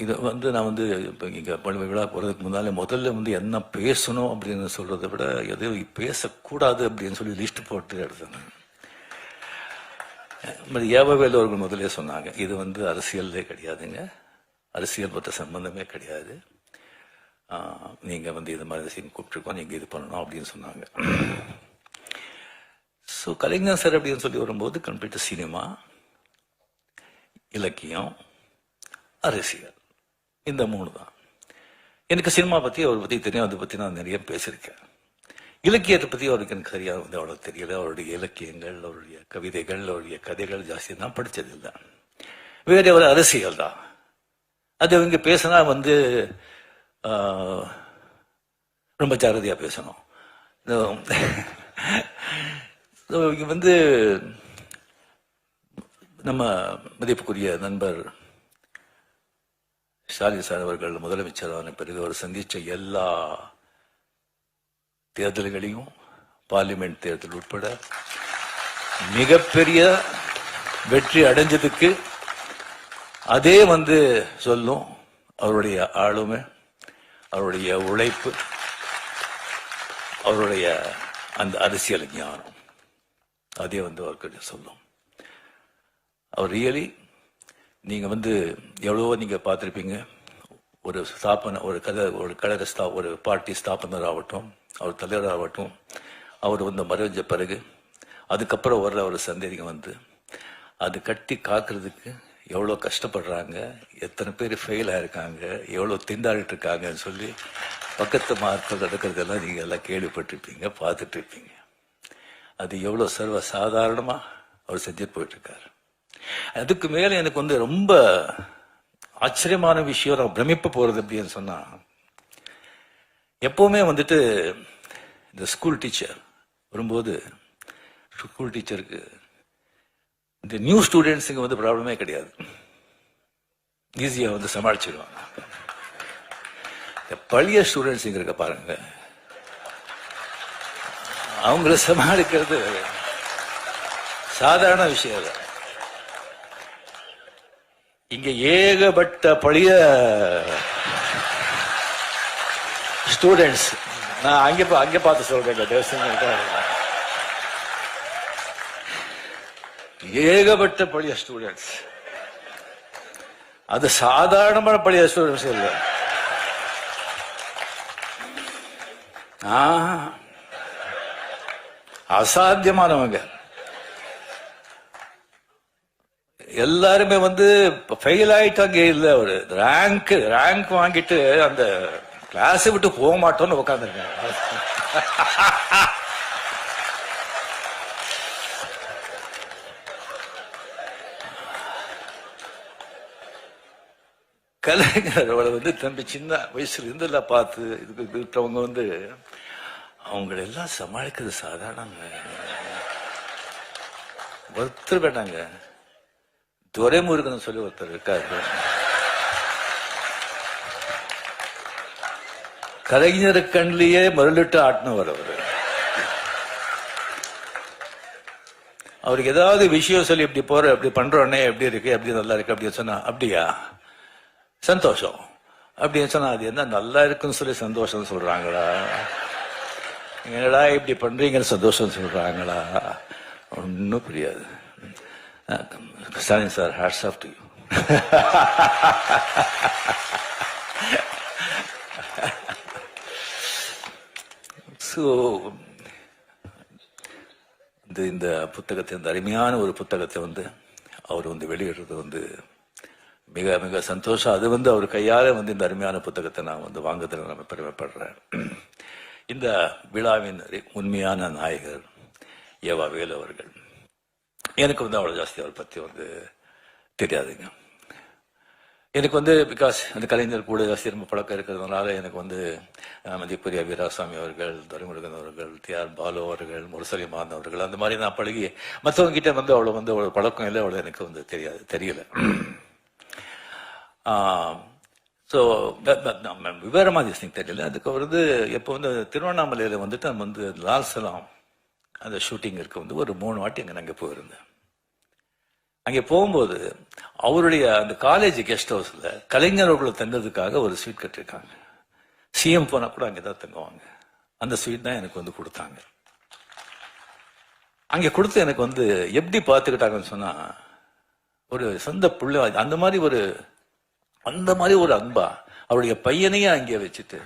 இதை வந்து நான் வந்து இப்போ இங்கே பழுவை விழா போகிறதுக்கு முதல்ல வந்து என்ன பேசணும் அப்படின்னு சொல்கிறத விட எதையும் பேசக்கூடாது அப்படின்னு சொல்லி லிஸ்ட் போட்டு எடுத்தேன். ஏவவேலு அவர்கள் முதலே சொன்னாங்க, இது வந்து அரசியலே கிடையாதுங்க, அரசியல் பற்ற சம்பந்தமே கிடையாது, நீங்கள் வந்து இது மாதிரி சீன் கூப்பிட்டுருக்கோம், நீங்கள் இது பண்ணணும் அப்படின்னு சொன்னாங்க. ஸோ கலைஞர் சார் அப்படின்னு சொல்லி வரும்போது கம்ப்ளீட்டாக சினிமா, இலக்கியம், அரசியல், இந்த மூணு தான். எனக்கு சினிமா பற்றி அவரை பற்றி தெரியும், அதை பற்றி நான் நிறைய பேசியிருக்கேன். இலக்கியத்தை பற்றி அவருக்கு எனக்கு சரியாக வந்து அவ்வளோ தெரியல. அவருடைய இலக்கியங்கள், அவருடைய கவிதைகள், அவருடைய கதைகள் ஜாஸ்தி தான் படித்ததில்லை. வேற ஒரு அரசியல் தான் அது. அவங்க பேசினா வந்து ரொம்ப ஜாகிரதையாக பேசணும். இங்க வந்து நம்ம மதிப்புக்குரிய நண்பர் ஸ்டாலின் சார் அவர்கள் முதலமைச்சரான பிறகு அவர் சந்திச்ச எல்லா தேர்தல்களையும், பார்லிமெண்ட் தேர்தல் உட்பட மிகப்பெரிய வெற்றி அடைஞ்சதுக்கு அதே வந்து சொல்லும் அவருடைய ஆளுமை, அவருடைய உழைப்பு, அவருடைய அந்த அரசியல் ஞானம், அதே வந்து அவர்கிட்ட சொல்லும். அவர் ரியலி, நீங்கள் வந்து எவ்வளவோ நீங்கள் பார்த்துருப்பீங்க, ஒரு ஸ்தாபன, ஒரு கழக ஒரு பார்ட்டி ஸ்தாபனர் ஆகட்டும், அவர் தலைவர் ஆகட்டும், அவர் வந்து மறைஞ்ச பிறகு அதுக்கப்புறம் வர்ற ஒரு சந்ததிங்க வந்து அது கட்டி காக்கிறதுக்கு எவ்வளோ கஷ்டப்படுறாங்க, எத்தனை பேர் ஃபெயில் ஆயிருக்காங்க, எவ்வளோ திண்டாடிட்டு இருக்காங்கன்னு சொல்லி பக்கத்து மார்க்கள் நடக்கிறதெல்லாம் நீங்கள் எல்லாம் கேள்விப்பட்டிருப்பீங்க, பார்த்துட்டு இருப்பீங்க. அது எவ்வளோ சர்வ சாதாரணமாக அவர் செஞ்சுட்டு போயிட்டுருக்காரு. அதுக்கு மேலே எனக்கு வந்து ரொம்ப ஆச்சரியமான விஷயம், நான் பிரமிப்பு போகிறது அப்படின்னு சொன்னால், எப்போவுமே வந்துட்டு இந்த ஸ்கூல் டீச்சர் வரும்போது, ஸ்கூல் டீச்சருக்கு இந்த நியூ ஸ்டூடெண்ட்ஸுங்க வந்து ப்ராப்ளமே கிடையாது, ஈஸியாக வந்து சமாளிச்சிடுவாங்க. இந்த பழைய ஸ்டூடெண்ட்ஸுங்க இருக்க பாருங்க, அவங்கள சமாளிக்கிறது சாதாரண விஷயம் இல்லை. இங்க ஏகப்பட்ட பழைய ஸ்டூடெண்ட்ஸ், நான் அங்கே பார்த்து சொல்றேன், ஏகப்பட்ட பழைய ஸ்டூடெண்ட்ஸ். அது சாதாரணமான பழைய ஸ்டூடெண்ட்ஸ் இல்லை, அசாத்தியமானவங்க. எல்லாருமே வந்து ஃபெயில் ஆயிட்டாங்க, இல்ல ஒரு ரேங்க் வாங்கிட்டு அந்த கிளாஸை விட்டு போக மாட்டோம்னு உட்காந்துருக்காங்க. கலைஞரோட வந்து தம்பி சின்ன வயசுல இருந்து பார்த்து இதுக்கு இருக்கிறவங்க வந்து அவங்களெல்லாம் சமாளிக்கிறது சாதாரணங்க. ஒருத்தர் வேண்டாங்க, துரைமுருகன் சொல்லி ஒருத்தர் இருக்காரு, கலைஞர் கண்ணிலேயே மருளிட்டு ஆட்டினவர் அவரு. அவருக்கு ஏதாவது விஷயம் சொல்லி இப்படி போற, இப்படி பண்றோன்னே எப்படி இருக்கு, எப்படி நல்லா இருக்கு அப்படின்னு சொன்னா, அப்படியா சந்தோஷம் அப்படின்னு சொன்னா, அது என்ன நல்லா இருக்குன்னு சொல்லி சந்தோஷம் சொல்றாங்களா, என்னடா இப்படி பண்றீங்கன்னு சந்தோஷம் சொல்றாங்களா, ஒன்னும் புரியாது. Stalin sir, hats off to you. So இந்த புத்தகத்தை, இந்த அருமையான ஒரு புத்தகத்தை வந்து அவர் வந்து வெளியிடுறது வந்து மிக மிக சந்தோஷம். அது வந்து அவர் கையால வந்து இந்த அருமையான புத்தகத்தை நான் வந்து வாங்குறதுல நான் பெருமைப்படுறேன். இந்த விழாவின் உண்மையான நாயகர் ஏவவேலு அவர்கள். எனக்கு வந்து அவ்வளோ ஜாஸ்தி அவரை பற்றி வந்து தெரியாதுங்க. எனக்கு வந்து பிகாஸ் அந்த கலைஞர் கூட ஜாஸ்தி ரொம்ப பழக்கம் இருக்கிறதுனால எனக்கு வந்து மதிப்புரிய வீராசாமி அவர்கள், துரைமுருகன் அவர்கள், டிஆர் பாலு அவர்கள், முரசலிமான் அவர்கள், அந்த மாதிரி நான் பழகி மற்றவங்க கிட்ட வந்து அவ்வளோ வந்து அவ்வளோ பழக்கம் இல்லை, அவ்வளோ எனக்கு வந்து தெரியல. ஸோ விவரமாக திங் தெரியல. அதுக்கு வந்து எப்போ வந்து திருவண்ணாமலையில் வந்துட்டு நம்ம வந்து லால் சலாம் அந்த ஷூட்டிங் இருக்க வந்து ஒரு 3 வாட்டி அங்கே நாங்கள் போயிருந்தேன். அங்கே போகும்போது அவருடைய அந்த காலேஜ் கெஸ்ட் ஹவுஸ்ல கலைஞர்களை தங்குறதுக்காக ஒரு ஸ்வீட் கட்டிருக்காங்க. சிஎம் போனா கூட அங்கேதான் தங்குவாங்க. அந்த ஸ்வீட் தான் எனக்கு வந்து கொடுத்தாங்க. அங்கே கொடுத்து எனக்கு வந்து எப்படி பார்த்துக்கிட்டாங்கன்னு சொன்னா, ஒரு சொந்த புள்ள அந்த மாதிரி ஒரு அன்பா அவருடைய பையனையே அங்கே வச்சுட்டு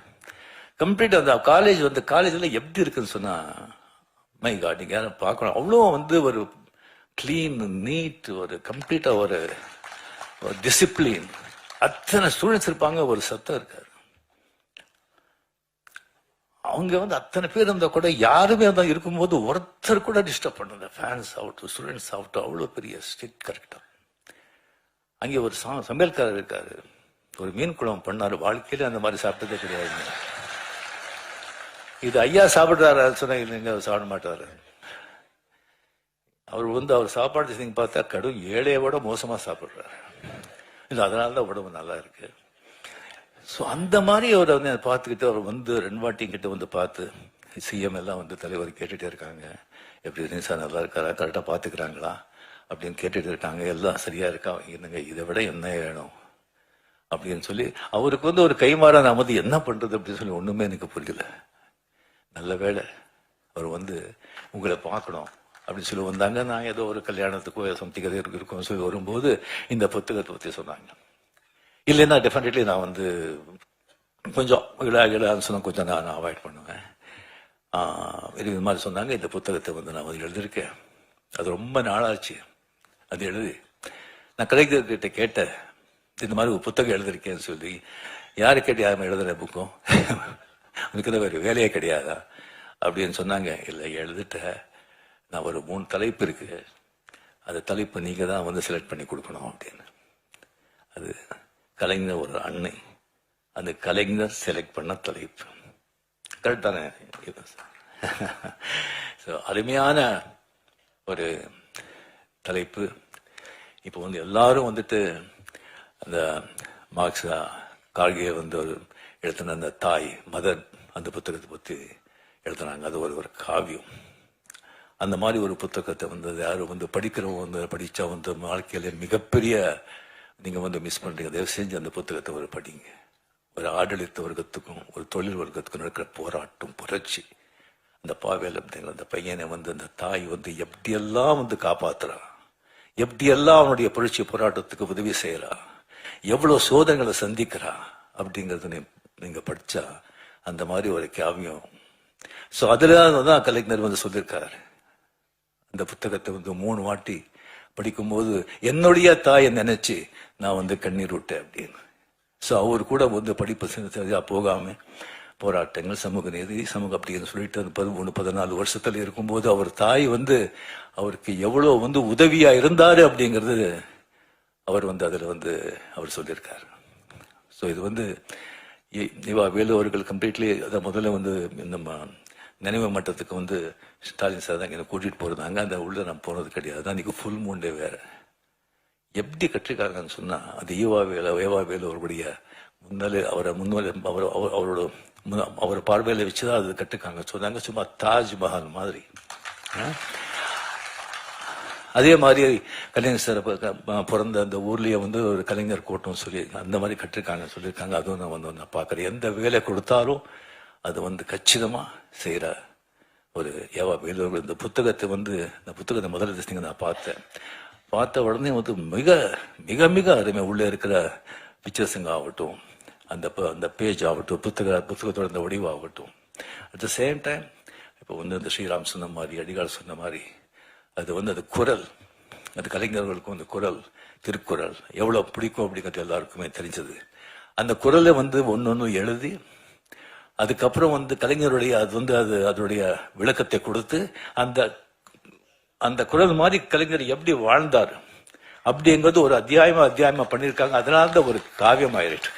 கம்ப்ளீட் அந்த காலேஜ் வந்து காலேஜ்ல எப்படி இருக்குன்னு சொன்னா, மை காட், நீங்க யாரும் பார்க்கணும். அவ்வளோ வந்து ஒரு கிளீன் நீட், ஒரு கம்ப்ளீட்டா ஒரு டிசிப்ளின். அத்தனை ஸ்டூடெண்ட்ஸ் இருப்பாங்க, ஒரு சத்தம் இருக்காரு. அவங்க வந்து அத்தனை பேர் இருந்தா கூட யாருமே தான் இருக்கும்போது ஒருத்தர் கூட டிஸ்டர்ப் பண்ணுங்க. ஃபேன்ஸ் ஆகட்டும், ஸ்டூடெண்ட்ஸ் ஆகட்டும், அவ்வளோ பெரிய ஸ்ட்ரிக்ட் கரெக்டா. அங்கே ஒரு சமையல்காரர் இருக்காரு, ஒரு மீன் குழம்பு பண்ணாரு. வாழ்க்கையில அந்த மாதிரி சாப்பிட்டதே கிடையாது. இது ஐயா சாப்பிடுறாரு சொன்னா இல்லைங்க, அவர் சாப்பிட மாட்டாரு. அவர் வந்து அவர் சாப்பாடு நீங்க பார்த்தா கடும் ஏழையை விட மோசமா சாப்பிடுறாரு. இல்லை, அதனாலதான் உடம்பு நல்லா இருக்கு. ஸோ அந்த மாதிரி அவரை வந்து பார்த்துக்கிட்டு அவர் வந்து 2 வாட்டி கிட்ட வந்து பார்த்து சிஎம் எல்லாம் வந்து தலைவர் கேட்டுட்டே இருக்காங்க, எப்படி சார் நல்லா இருக்காரா, கரெக்டாக பார்த்துக்கிறாங்களா அப்படின்னு கேட்டுட்டு இருக்காங்க. எல்லாம் சரியா இருக்கா, என்னங்க இதை விட என்ன வேணும் அப்படின்னு சொல்லி அவருக்கு வந்து ஒரு கைமாறா நான் வந்து என்ன பண்றது அப்படின்னு சொல்லி ஒண்ணுமே எனக்கு புரியல. நல்ல வேளை அவர் வந்து உங்களை பார்க்கணும் அப்படின்னு சொல்லி வந்தாங்க. நான் ஏதோ ஒரு கல்யாணத்துக்கோ சம்திங் எதோ இருக்கும் சொல்லி வரும்போது இந்த புத்தகத்தை பற்றி சொன்னாங்க. இல்லைன்னா டெஃபினெட்லி நான் வந்து கொஞ்சம் இழான்னு சொன்ன கொஞ்சம் நான் அவாய்ட் பண்ணுவேன். இது மாதிரி சொன்னாங்க. இந்த புத்தகத்தை வந்து நான் வந்து எழுதியிருக்கேன். அது ரொம்ப நாளாச்சு அது எழுதி. நான் கலைஞர்கிட்ட கேட்டேன், இந்த மாதிரி ஒரு புத்தகம் எழுதிருக்கேன்னு சொல்லி. யாரு கேட்டு யாருமே எழுதுற புக்கும் உனக்கு தான் வேறு வேலையே கிடையாதா அப்படின்னு சொன்னாங்க. இல்லை, எழுதிட்ட, நான் ஒரு 3 தலைப்பு இருக்கு, அந்த தலைப்பை நீங்க தான் வந்து செலக்ட் பண்ணி கொடுக்கணும் அப்படின்னு. அது கலைஞர் ஒரு அன்னை, அந்த கலைஞர் செலக்ட் பண்ண தலைப்பு கரெக்ட் தானே? அருமையான ஒரு தலைப்பு. இப்போ வந்து எல்லாரும் வந்துட்டு அந்த மார்க்ஸ் கார்கே வந்து ஒரு எழுத்தின அந்த தாய் மதர் அந்த புத்தகத்தை பற்றி எழுதுனாங்க. அது ஒரு காவியம். அந்த மாதிரி ஒரு புத்தகத்தை வந்து யாரும் வந்து படிக்கிறவங்க வந்து படிச்சா வந்து வாழ்க்கையில மிகப்பெரிய நீங்க வந்து மிஸ் பண்றீங்க. தயவு செஞ்சு அந்த புத்தகத்தை ஒரு படிங்க. ஒரு ஆடளித்த வர்க்கத்துக்கும் ஒரு தொழில் வர்க்கத்துக்கும் நடக்கிற போராட்டம், புரட்சி. அந்த பாவேல் அப்படிங்கிற அந்த பையனை வந்து அந்த தாய் வந்து எப்படியெல்லாம் வந்து காப்பாத்துறா, எப்படியெல்லாம் அவனுடைய புரட்சி போராட்டத்துக்கு உதவி செய்யறா, எவ்வளவு சோதனைகளை சந்திக்கிறா அப்படிங்கறது நீங்க படிச்சா அந்த மாதிரி ஒரு காவியம். சோ அதுலதான் கலைஞர் வந்து சொல்லியிருக்காரு. அந்த புத்தகத்தை வந்து 3 வாட்டி படிக்கும்போது என்னுடைய தாயை நினைச்சு நான் வந்து கண்ணீர் விட்டேன் அப்படின்னு. சோ அவர் கூட வந்து படிப்பு சரியா போகாம போராட்டங்கள், சமூக நீதி, சமூக அப்படின்னு சொல்லிட்டு 13-14 வருஷத்துல இருக்கும்போது அவர் தாய் வந்து அவருக்கு எவ்வளவு வந்து உதவியா இருந்தாரு அப்படிங்கிறது அவர் வந்து அதுல வந்து அவர் சொல்லியிருக்காரு. ஸோ இது வந்து இவா வேலு அவர்கள் கம்ப்ளீட்லி அதை முதல்ல வந்து நம்ம நினைவு மட்டத்துக்கு வந்து ஸ்டாலின் சார் தான் என்னை கூட்டிட்டு போறாங்க. அந்த உள்ள நான் போனது கிடையாது. அன்னைக்கு ஃபுல் மூண்டே வேற. எப்படி கட்டிருக்காங்கன்னு சொன்னா, அது ஏவா வேலு அவருடைய அவர் பார்வையில வச்சுதான் அது கட்டுக்காங்க சொன்னாங்க. சும்மா தாஜ்மஹால் மாதிரி. அதே மாதிரி கலைஞர் சார் பிறந்த அந்த ஊர்லயே வந்து ஒரு கலைஞர் கோட்டம் சொல்லி அந்த மாதிரி கட்டிருக்காங்க சொல்லியிருக்காங்க. அதுவும் நான் வந்து நான் பாக்குறேன். எந்த வேலை கொடுத்தாலும் அது வந்து கச்சிதமா செய்யற ஒரு ஏவா வேலு. இந்த புத்தகத்தை வந்து இந்த புத்தகத்தை முதல்ல நான் பார்த்த உடனே வந்து மிக மிக மிக அருமை. உள்ள இருக்கிற பிக்சர்ஸுங்க ஆகட்டும், அந்த பேஜ் ஆகட்டும், புத்தகத்தோட அந்த வடிவாகட்டும். அட் த சேம் டைம் இப்போ வந்து அந்த ஸ்ரீராம் சொன்ன மாதிரி, அடிகால் சொன்ன மாதிரி, அது வந்து அது குரல், அது கலைஞர்களுக்கும் அந்த குரல், திருக்குறள் எவ்வளவு பிடிக்கும் அப்படிங்கிறது எல்லாருக்குமே தெரிஞ்சது. அந்த குரலை வந்து ஒன்னொன்னு எழுதி அதுக்கப்புறம் வந்து கலைஞருடைய அதனுடைய விளக்கத்தை கொடுத்து அந்த குரல் மாதிரி கலைஞர் எப்படி வாழ்ந்தார் அப்படிங்கிறது ஒரு அத்தியாயமா பண்ணியிருக்காங்க. அதனால ஒரு காவியம் ஆயிருக்கு,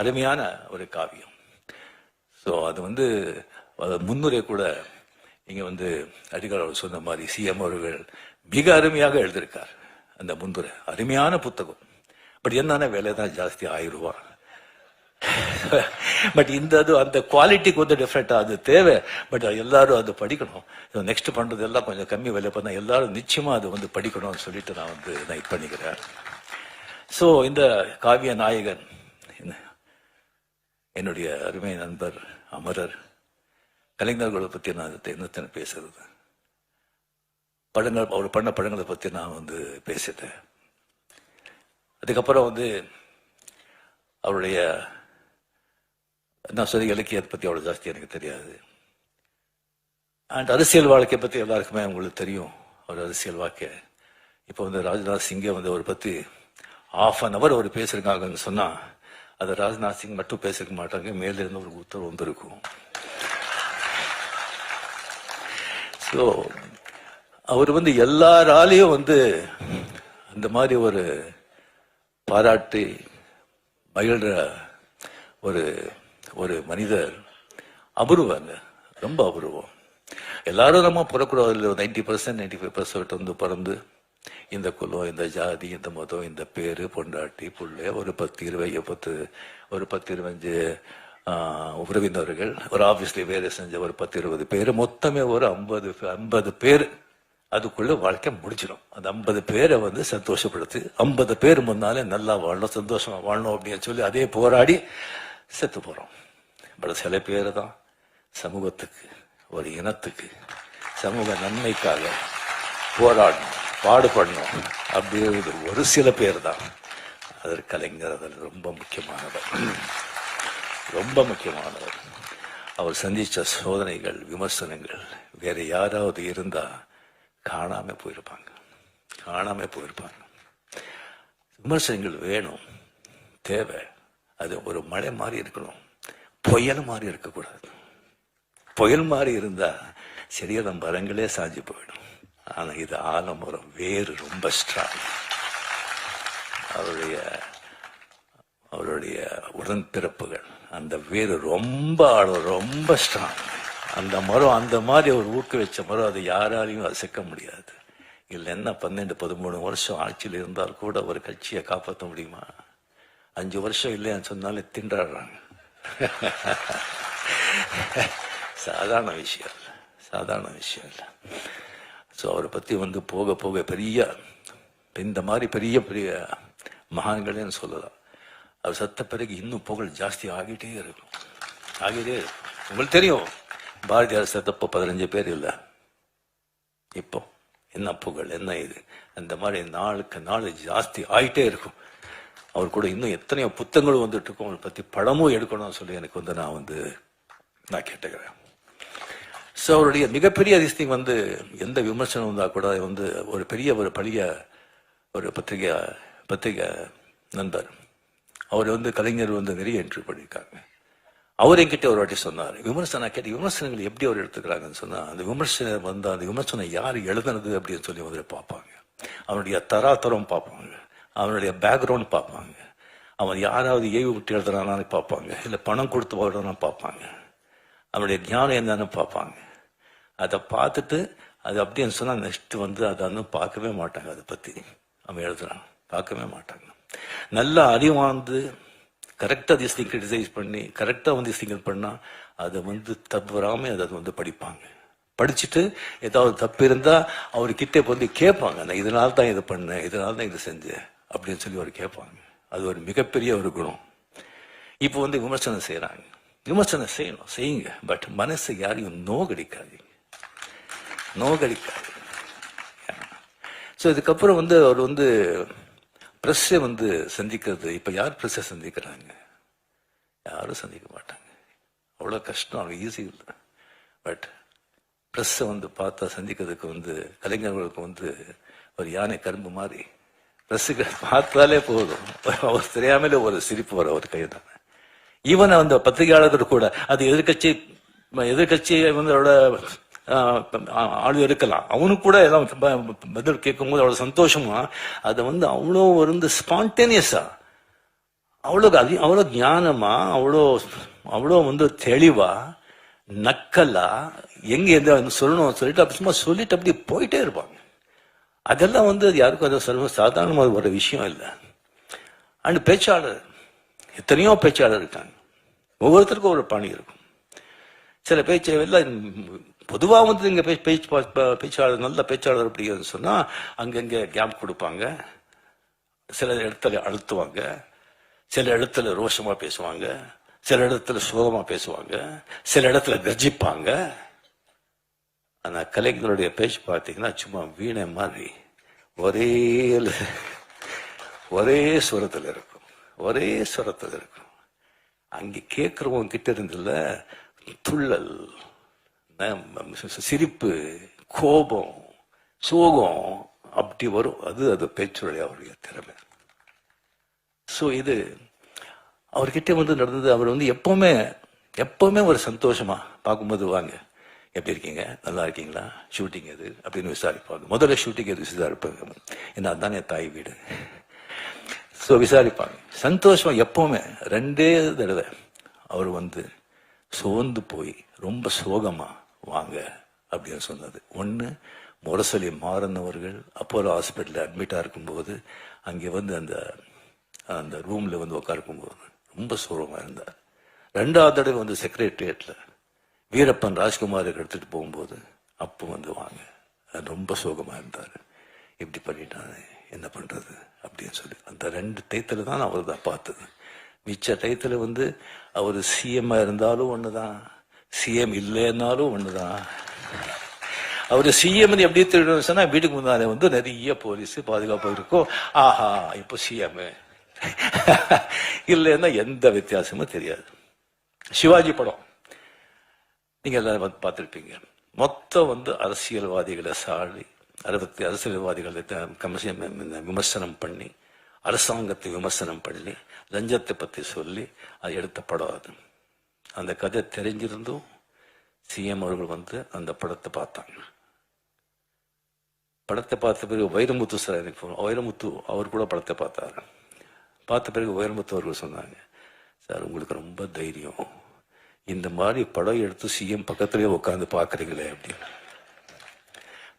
அருமையான ஒரு காவியம். ஸோ அது வந்து முன்னுரை கூட இங்க வந்து அடிகால் அவர் சொன்ன மாதிரி சிஎம் அவர்கள் மிக அருமையாக எழுதியிருக்கார். அந்த முன்னுரை அருமையான புத்தகம். பட் என்னன்னா விலை தான் ஜாஸ்தி, 1000 ரூபாய். பட் அந்த குவாலிட்டிக்கு வந்து டிஃப்ரெண்டா அது தேவை. பட் எல்லாரும் அது படிக்கணும். நெக்ஸ்ட் பண்றது எல்லாம் கொஞ்சம் கம்மி விலை பண்ணா எல்லாரும் நிச்சயமா அது வந்து படிக்கணும்னு சொல்லிட்டு நான் வந்து நான் இது பண்ணிக்கிறேன். ஸோ இந்த காவிய நாயகன் என்னுடைய அருமை நண்பர் அமரர் கலைஞர்களை பற்றி நான் என்னத்தனை பேசுறது, படங்கள் அவர் பண்ண படங்களை பற்றி நான் வந்து பேசிட்டேன். அதுக்கப்புறம் வந்து அவருடைய நான் சொல்லி இலக்கியத்தை பற்றி அவ்வளோ ஜாஸ்தி எனக்கு தெரியாது. அண்ட் அரசியல் வாழ்க்கையை பற்றி எல்லாருக்குமே உங்களுக்கு தெரியும். அவர் அரசியல் வாழ்க்கை இப்போ வந்து ராஜ்நாத் சிங்கை வந்து அவரை பற்றி ½ அவர் பேசியிருக்காங்கன்னு சொன்னால் அதை ராஜ்நாத் சிங் மட்டும் பேசிருக்க மாட்டாங்க, மேலிருந்து ஒரு உத்தரவு வந்திருக்கும். ஸோ அவர் வந்து எல்லாராலையும் வந்து அந்த மாதிரி ஒரு பாராட்டி மகிழ்ற ஒரு ஒரு மனிதர் அபூர்வங்க, ரொம்ப அபூர்வம். எல்லாரும் நம்ம பிறக்கிறோம் 90% 95% வந்து பிறந்து இந்த குலம், இந்த ஜாதி, இந்த மதம், இந்த பேரு, பொண்டாட்டி, புள்ளை, ஒரு 10-25 உறவினர்கள், ஒரு ஆபீஸ்ல வேலை செஞ்ச ஒரு 10-20 பேர், மொத்தமே ஒரு 50 பேர். அதுக்குள்ள வாழ்க்கை முடிச்சிடும். அந்த 50 பேரை வந்து சந்தோஷப்படுத்தி 50 பேர் முன்னாலே நல்லா வாழணும், சந்தோஷமா வாழணும் அப்படின்னு சொல்லி அதே போராடி செத்து போறோம். பட் சில பேர் தான் சமூகத்துக்கு, ஒரு இனத்துக்கு, சமூக நன்மைக்காக போராடணும், பாடுபடணும் அப்படிங்கிறது ஒரு சில பேர் தான். அதற்கு கலைஞர் அதில் ரொம்ப முக்கியமானவர், ரொம்ப முக்கியமானவர். அவர் சந்திச்ச சோதனைகள், விமர்சனங்கள் வேற யாராவது இருந்தா காணாம போயிருப்பாங்க. விமர்சனங்கள் வேணும், தேவை. அது ஒரு மழை மாதிரி இருக்கணும், புயல் மாதிரி இருக்கக்கூடாது. புயல் மாதிரி இருந்தா சரியான மரங்களே சாஞ்சு போயிடும். ஆனா இது ஆலமரம், வேறு ரொம்ப ஸ்ட்ராங். அவருடைய உடன்பிறப்புகள், அந்த வேறு ரொம்ப ஆழம், ரொம்ப ஸ்ட்ராங். அந்த மரம் அந்த மாதிரி ஒரு ஊக்குவிச்ச மரம், அது யாராலையும் அசைக்க முடியாது. இல்லைன்னா 12-13 வருஷம் ஆட்சியில் இருந்தால் கூட ஒரு கட்சியை காப்பாற்ற முடியுமா? 5 வருஷம் இல்லைன்னு சொன்னாலே திண்டாடுறாங்க. சாதாரண விஷயம் இல்லை. ஸோ அவரை பற்றி வந்து போக போக பெரிய இந்த மாதிரி பெரிய பெரிய மகான்களேன்னு சொல்லலாம். அவர் சத்த பிறகு இன்னும் புகழ் ஜாஸ்தி ஆகிட்டே இருக்கும். உங்களுக்கு தெரியும், பாரதியார் செத்தப்போ 15 பேர் இல்லை. இப்போ என்ன புகழ், என்ன இது, அந்த மாதிரி நாளுக்கு நாள் ஜாஸ்தி ஆகிட்டே இருக்கும். அவர் கூட இன்னும் எத்தனையோ புத்தகங்களும் வந்துட்டு இருக்கும். அவரை பற்றி படமும் எடுக்கணும்னு சொல்லி எனக்கு வந்து நான் கேட்டுக்கிறேன். ஸோ அவருடைய மிகப்பெரிய அதிசயம் வந்து எந்த விமர்சனம் வந்தால் கூட வந்து ஒரு பெரிய ஒரு பழைய ஒரு பத்திரிகை நண்பர், அவர் வந்து கலைஞர் வந்து நிறைய இன்டர்வியூ பண்ணியிருக்காங்க. அவர் என்கிட்ட ஒரு வாட்டி சொன்னார், விமர்சனங்கள் எப்படி அவர் எடுத்துக்கிறாங்கன்னு சொன்னால், அந்த விமர்சனம் வந்து அந்த விமர்சனம் யார் எழுதுனது அப்படின்னு சொல்லி வந்து பார்ப்பாங்க. அவனுடைய தராதரம் பார்ப்பாங்க, அவனுடைய பேக்ரவுண்ட் பார்ப்பாங்க, அவன் யாராவது ஏவி விட்டு எழுதுறானான்னு பார்ப்பாங்க, இல்லை பணம் கொடுத்து வாழ்றான்னு பார்ப்பாங்க, அவனுடைய ஞானம் என்னன்னு பார்ப்பாங்க. அதை பார்த்துட்டு அது அப்படின்னு சொன்னால் நெக்ஸ்ட் வந்து அதை இன்னும் பார்க்கவே மாட்டாங்க. அதை பற்றி அவன் எழுதுறான், பார்க்கவே மாட்டாங்க. நல்லா அறிவாந்து கரெக்டாக திஸ் திங் கிரிட்டிசைஸ் பண்ணி கரெக்டாக வந்து திங்கிங் பண்ணால் அதை வந்து தப்புறாமல் அதை வந்து படிப்பாங்க. படிச்சுட்டு ஏதாவது தப்பு இருந்தால் அவர்கிட்ட வந்து கேட்பாங்க, நான் இதனால தான் இதை பண்ணேன், இதனால தான் இதை செஞ்சேன் அப்படின்னு சொல்லி அவர் கேட்பாங்க. அது ஒரு மிகப்பெரிய ஒரு குணம். இப்போ வந்து விமர்சனம் செய்கிறாங்க, விமர்சனம் செய்யணும், செய்யுங்க. பட் மனசு யாரையும் நோகடிக்காது. ஸோ இதுக்கப்புறம் வந்து அவர் வந்து ப்ரெஸ்ஸை வந்து சந்திக்கிறது, இப்போ யார் ப்ரெஸ்ஸை சந்திக்கிறாங்க? யாரும் சந்திக்க மாட்டாங்க. அவ்வளோ கஷ்டம், அவ்வளோ ஈஸி இல்லை. பட் ப்ரெஸ்ஸை வந்து பார்த்தா சந்திக்கிறதுக்கு வந்து கலைஞர்களுக்கு வந்து ஒரு யானை கரும்பு மாதிரி ப்ரெஸ்ஸுக்கு பார்த்தாலே போதும், அவர் தெரியாமலே ஒரு சிரிப்பு வர ஒரு கை தான். ஈவன் அந்த பத்திரிகையாளர்கள் கூட அது எதிர்கட்சி வந்து அவரோட ஆளு இருக்கலாம், அவனுக்கு கூட ஏதாவது பதில் கேட்கும்போது அவ்வளோ சந்தோஷமா அதை வந்து அவ்வளோ வந்து ஸ்பான்டேனியஸா, அவ்வளோ ஞானமா, அவ்வளோ வந்து தெளிவா, நக்கலா, எங்க எந்த சொல்லணும் சொல்லிட்டு அப்படி சும்மா சொல்லிட்டு அப்படி போயிட்டே இருப்பாங்க. அதெல்லாம் வந்து யாருக்கும் அது சாதாரணமாக ஒரு விஷயம் இல்லை. அண்ட் பேச்சாளர் எத்தனையோ பேச்சாளர் இருக்காங்க, ஒவ்வொருத்தருக்கும் ஒரு பாணி இருக்கும். சில பேச்சு எல்லாம் பொதுவாக வந்து இங்கே பேச்சாளர் நல்ல பேச்சாளர் அப்படின்னு சொன்னால் அங்கங்கே கேப் கொடுப்பாங்க, சில இடத்துல அழுத்துவாங்க, சில இடத்துல ரோஷமாக பேசுவாங்க, சில இடத்துல சோகமாக பேசுவாங்க, சில இடத்துல கர்ஜிப்பாங்க. ஆனால் கலைஞருடைய பேச்சு பார்த்தீங்கன்னா சும்மா வீணை மாதிரி ஒரே சுரத்தில் இருக்கும், ஒரே சுரத்தில் இருக்கும். அங்கே கேட்குறவங்க கிட்ட இருந்துல துள்ளல், சிரிப்பு, கோபம், சோகம் அப்படி வரும். அது பேச்சுடைய அவருடைய திறமை. ஸோ இது அவர்கிட்ட வந்து நடந்தது. அவர் வந்து எப்பவுமே ஒரு சந்தோஷமா பார்க்கும்போது, வாங்க எப்படி இருக்கீங்க, நல்லா இருக்கீங்களா, ஷூட்டிங் எது அப்படின்னு விசாரிப்பாங்க. முதல்ல ஷூட்டிங் எது விசாரிப்பாங்க, ஏன்னா அதுதான் என் தாய் வீடு. ஸோ விசாரிப்பாங்க. சந்தோஷம் எப்பவுமே. 2 தடவை அவர் வந்து சோர்ந்து போய் ரொம்ப சோகமா வாங்க அப்படின்னு சொன்னது. ஒன்று, முரசொலி மாறன் அவர்கள் அப்போலோ ஹாஸ்பிட்டலில் அட்மிட்டாக இருக்கும்போது அங்கே வந்து அந்த ரூமில் வந்து உட்காருக்கும்போது ரொம்ப சோகமாக இருந்தார். 2வது தடவை வந்து செக்ரட்டரியேட்டில் வீரப்பன் ராஜ்குமார் எடுத்துகிட்டு போகும்போது அப்போ வந்து வாங்க, ரொம்ப சோகமாக இருந்தார். இப்படி பண்ணிட்டாரு, என்ன பண்ணுறது அப்படின்னு சொல்லி அந்த 2 டயத்தில் தான் அவர் தான் பார்த்தது. மிச்ச டயத்தில் வந்து அவர் சிஎம்மாக இருந்தாலும் ஒன்று தான், சிஎம் இல்லைன்னாலும் ஒன்று தான். அவர் சிஎம் எப்படி தெரியும் சொன்னா, வீட்டுக்கு முன்னாலே வந்து நிறைய போலீஸ் பாதுகாப்பு இருக்கும். ஆஹா இப்போ சிஎம் இல்லைன்னா எந்த வித்தியாசமும் தெரியாது. சிவாஜி படம் நீங்க எல்லாரும் பார்த்துருப்பீங்க. மொத்தம் வந்து அரசியல்வாதிகளை சாடி, அரசியல்வாதிகளை விமர்சனம் பண்ணி, அரசாங்கத்தை விமர்சனம் பண்ணி, லஞ்சத்தை பற்றி சொல்லி அது எடுத்த படம். அது அந்த கதை தெரிஞ்சிருந்தும் சிஎம் அவர்கள் வந்து அந்த படத்தை பார்த்தாங்க. படத்தை பார்த்த பிறகு வைரமுத்து சார், எனக்கு வைரமுத்து அவர் கூட படத்தை பார்த்தாரு. பார்த்த பிறகு வைரமுத்து அவர்கள் சொன்னாங்க, சார் உங்களுக்கு ரொம்ப தைரியம், இந்த மாதிரி படம் எடுத்து சிஎம் பக்கத்திலேயே உட்காந்து பார்க்குறீங்களே அப்படின்னு.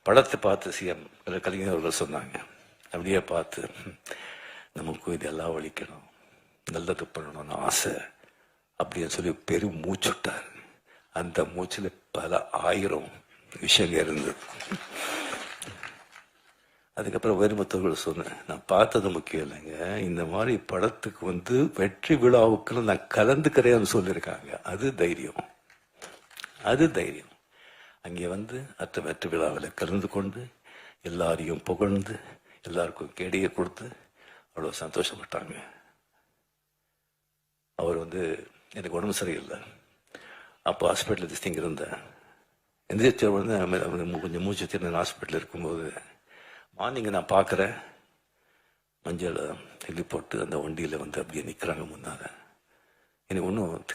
படத்தை பார்த்து சிஎம் கலைஞர் அவர்கள் சொன்னாங்க, அப்படியே பார்த்து நமக்கு இதெல்லாம் ஒழிக்கணும், நல்லது பண்ணணும்னு ஆசை அப்படின்னு சொல்லி பெரும் மூச்சுட்டார். அந்த மூச்சில் பல 1000 விஷயங்கள் இருந்தது. அதுக்கப்புறம் வைரமுத்தவர்கள் சொன்னேன், நான் பார்த்தது முக்கியம் இல்லைங்க, இந்த மாதிரி படத்துக்கு வந்து வெற்றி விழாவுக்கு நான் கலந்துக்கிறேன்னு சொல்லியிருக்காங்க. அது தைரியம், அது தைரியம். அங்கே வந்து வெற்றி விழாவில் கலந்து கொண்டு எல்லாரையும் புகழ்ந்து எல்லாருக்கும் கேடியை கொடுத்து அவ்வளோ சந்தோஷப்பட்டாங்க. அவர் வந்து எனக்கு உடம்பு சரியில்லை, அப்போ ஹாஸ்பிட்டலில் திங்க இருந்தேன். எந்திரிச்ச உடனே கொஞ்சம் மூச்சு திறன் ஹாஸ்பிட்டலில் இருக்கும்போது, மார்னிங் நான் பார்க்குறேன், மஞ்சள் தெளி போட்டு அந்த வண்டியில் வந்து அப்படியே நிற்கிறாங்க முன்னால. எனக்கு ஒன்றும்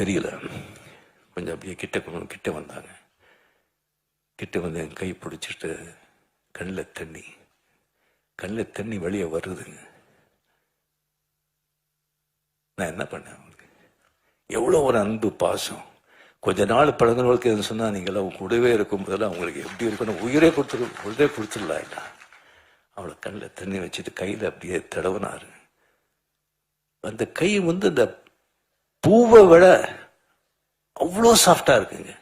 தெரியல. கொஞ்சம் அப்படியே கிட்ட வந்தாங்க. கிட்ட வந்து என் கை பிடிச்சிட்டு கண்ணில் தண்ணி வெளியே வருதுங்க. நான் என்ன பண்ணேன், அவங்களுக்கு எவ்வளோ ஒரு அன்பு பாசம். கொஞ்ச நாள் பழகினவர்களுக்கு எது சொன்னா, நீங்களாம் கூடவே இருக்கும் போதெல்லாம் அவங்களுக்கு எப்படி இருக்கணும், உயிரே கொடுத்துடலாம். அவளை கண்ணில் தண்ணி வச்சுட்டு கையில் அப்படியே தடவினாரு. அந்த கை வந்து இந்த பூவை விட அவ்வளோ சாஃப்டா இருக்குங்க,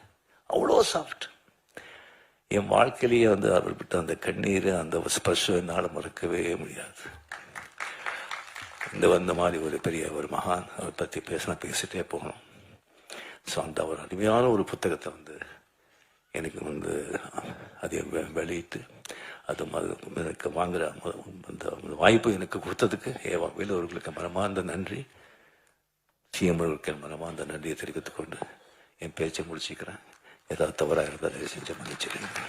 அவ்வளோ சாஃப்ட். என் வாழ்க்கையிலேயே வந்து அவர் விட்டு அந்த கண்ணீர், அந்த ஸ்பர்ஷம் என்னால் மறக்கவே முடியாது. இந்த மாதிரி ஒரு பெரிய ஒரு மகான், அவரை பற்றி பேசிட்டே போகணும். ஸோ அந்த ஒரு அருமையான ஒரு புத்தகத்தை வந்து எனக்கு வந்து அதை வெளியிட்டு அது எனக்கு வாங்குற அந்த வாய்ப்பு எனக்கு கொடுத்ததுக்கு வேலூர்களுக்கு மனமார்ந்த நன்றி, சிஎம் அவர்களுக்கு மனமார்ந்த நன்றியை தெரிவித்துக் கொண்டு என் பேச்சை முடிச்சுக்கிறேன். ஏதாவது தவறாக இருந்தால் செஞ்சு மன்னிச்சிருக்கேன்.